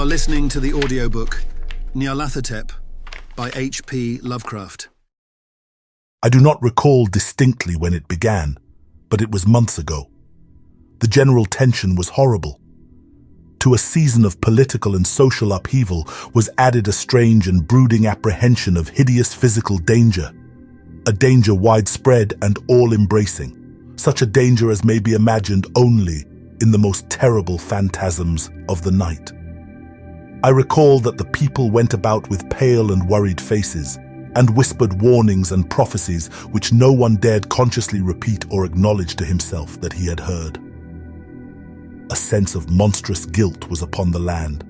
are listening to the audiobook Nyarlathotep by H.P. Lovecraft. I do not recall distinctly when it began, but it was months ago. The general tension was horrible. To a season of political and social upheaval was added a strange and brooding apprehension of hideous physical danger, a danger widespread and all-embracing, such a danger as may be imagined only in the most terrible phantasms of the night. I recall that the people went about with pale and worried faces, and whispered warnings and prophecies which no one dared consciously repeat or acknowledge to himself that he had heard. A sense of monstrous guilt was upon the land,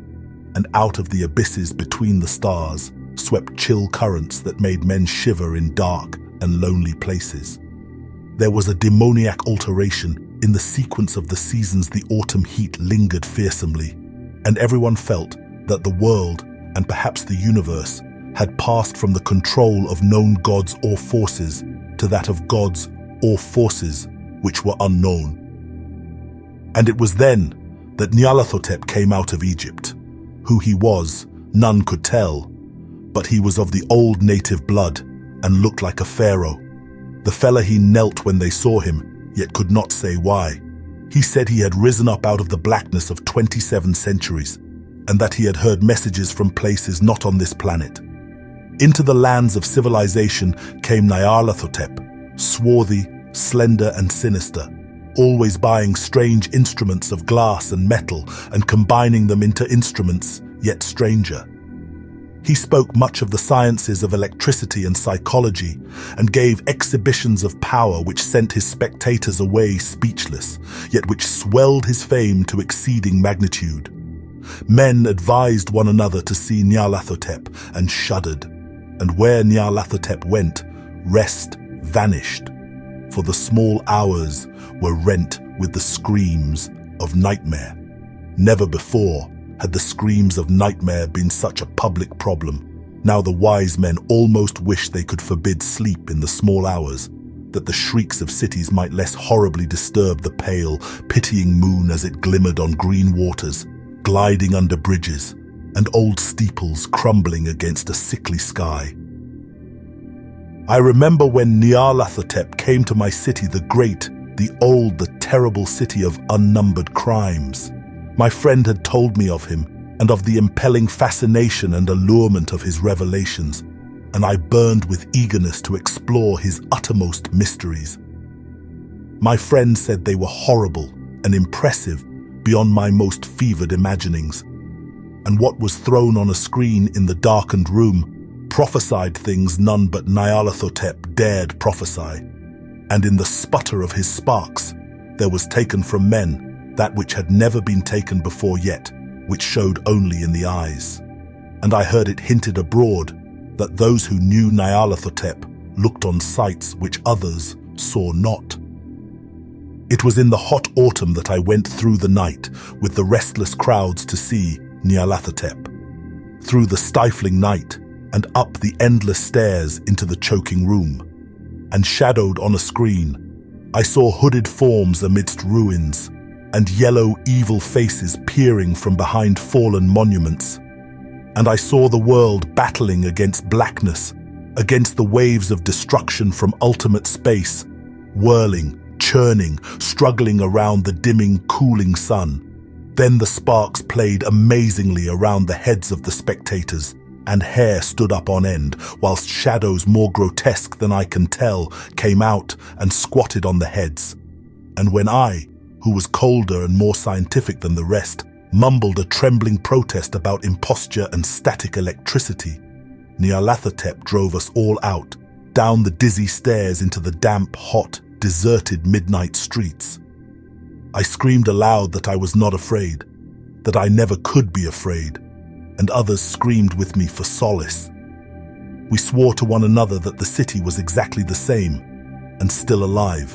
and out of the abysses between the stars swept chill currents that made men shiver in dark and lonely places. There was a demoniac alteration in the sequence of the seasons. The autumn heat lingered fearsomely, and everyone felt that the world, and perhaps the universe, had passed from the control of known gods or forces to that of gods or forces which were unknown. And it was then that Nyarlathotep came out of Egypt. Who he was, none could tell, but he was of the old native blood and looked like a pharaoh. The fella he knelt when they saw him, yet could not say why. He said he had risen up out of the blackness of 27 centuries, and that he had heard messages from places not on this planet. Into the lands of civilization came Nyarlathotep, swarthy, slender and sinister, always buying strange instruments of glass and metal and combining them into instruments yet stranger. He spoke much of the sciences of electricity and psychology, and gave exhibitions of power which sent his spectators away speechless, yet which swelled his fame to exceeding magnitude. Men advised one another to see Nyarlathotep and shuddered, and where Nyarlathotep went, rest vanished, for the small hours were rent with the screams of nightmare. Never before had the screams of nightmare been such a public problem. Now the wise men almost wish they could forbid sleep in the small hours, that the shrieks of cities might less horribly disturb the pale, pitying moon as it glimmered on green waters, gliding under bridges, and old steeples crumbling against a sickly sky. I remember when Nyarlathotep came to my city, the great, the old, the terrible city of unnumbered crimes. My friend had told me of him, and of the impelling fascination and allurement of his revelations, and I burned with eagerness to explore his uttermost mysteries. My friend said they were horrible and impressive beyond my most fevered imaginings, and what was thrown on a screen in the darkened room prophesied things none but Nyarlathotep dared prophesy, and in the sputter of his sparks there was taken from men that which had never been taken before yet, which showed only in the eyes. And I heard it hinted abroad that those who knew Nyarlathotep looked on sights which others saw not. It was in the hot autumn that I went through the night with the restless crowds to see Nyarlathotep, through the stifling night and up the endless stairs into the choking room. And shadowed on a screen, I saw hooded forms amidst ruins, and yellow, evil faces peering from behind fallen monuments. And I saw the world battling against blackness, against the waves of destruction from ultimate space, whirling, churning, struggling around the dimming, cooling sun. Then the sparks played amazingly around the heads of the spectators, and hair stood up on end, whilst shadows more grotesque than I can tell came out and squatted on the heads. And when I, who was colder and more scientific than the rest, mumbled a trembling protest about imposture and static electricity, Nyarlathotep drove us all out, down the dizzy stairs into the damp, hot, deserted midnight streets. I screamed aloud that I was not afraid, that I never could be afraid, and others screamed with me for solace. We swore to one another that the city was exactly the same, and still alive.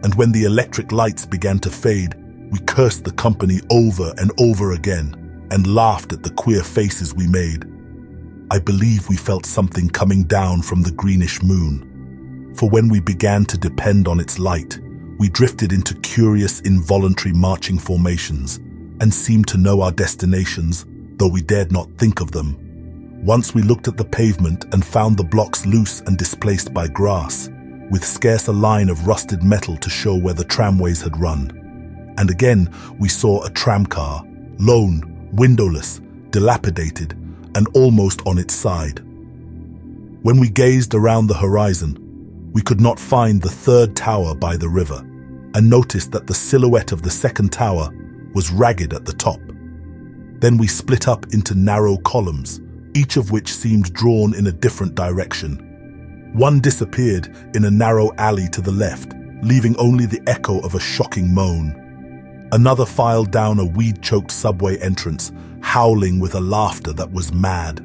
And when the electric lights began to fade, we cursed the company over and over again, and laughed at the queer faces we made. I believe we felt something coming down from the greenish moon, for when we began to depend on its light, we drifted into curious involuntary marching formations, and seemed to know our destinations, though we dared not think of them. Once we looked at the pavement and found the blocks loose and displaced by grass, with scarce a line of rusted metal to show where the tramways had run. And again we saw a tramcar, lone, windowless, dilapidated, and almost on its side. When we gazed around the horizon, we could not find the third tower by the river, and noticed that the silhouette of the second tower was ragged at the top. Then we split up into narrow columns, each of which seemed drawn in a different direction. One disappeared in a narrow alley to the left, leaving only the echo of a shocking moan. Another filed down a weed-choked subway entrance, howling with a laughter that was mad.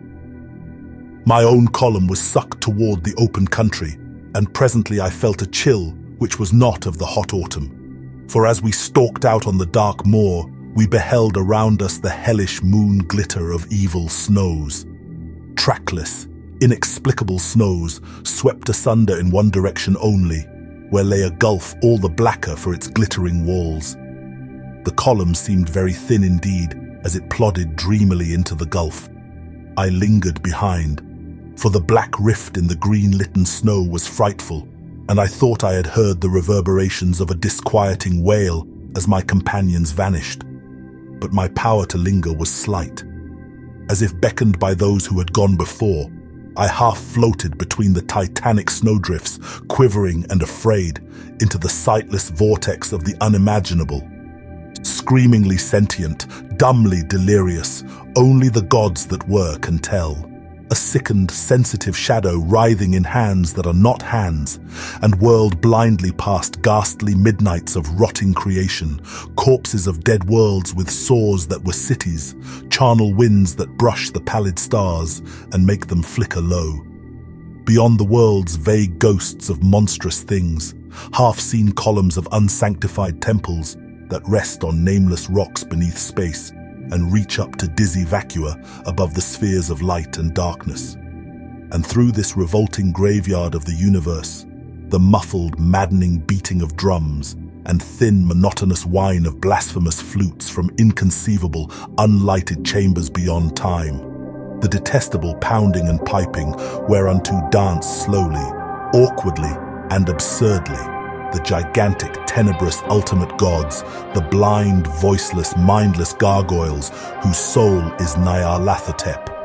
My own column was sucked toward the open country, and presently I felt a chill which was not of the hot autumn. For as we stalked out on the dark moor, we beheld around us the hellish moon glitter of evil snows. Trackless, inexplicable snows swept asunder in one direction only, where lay a gulf all the blacker for its glittering walls. The column seemed very thin indeed as it plodded dreamily into the gulf. I lingered behind, for the black rift in the green-litten snow was frightful, and I thought I had heard the reverberations of a disquieting wail as my companions vanished. But my power to linger was slight. As if beckoned by those who had gone before, I half floated between the titanic snowdrifts, quivering and afraid, into the sightless vortex of the unimaginable. Screamingly sentient, dumbly delirious, only the gods that were can tell. A sickened, sensitive shadow writhing in hands that are not hands, and whirled blindly past ghastly midnights of rotting creation, corpses of dead worlds with sores that were cities, charnel winds that brush the pallid stars and make them flicker low. Beyond the worlds, vague ghosts of monstrous things, half-seen columns of unsanctified temples that rest on nameless rocks beneath space, and reach up to dizzy vacua above the spheres of light and darkness. And through this revolting graveyard of the universe, the muffled, maddening beating of drums and thin, monotonous whine of blasphemous flutes from inconceivable, unlighted chambers beyond time, the detestable pounding and piping whereunto dance slowly, awkwardly, and absurdly the gigantic, tenebrous ultimate gods, the blind, voiceless, mindless gargoyles whose soul is Nyarlathotep.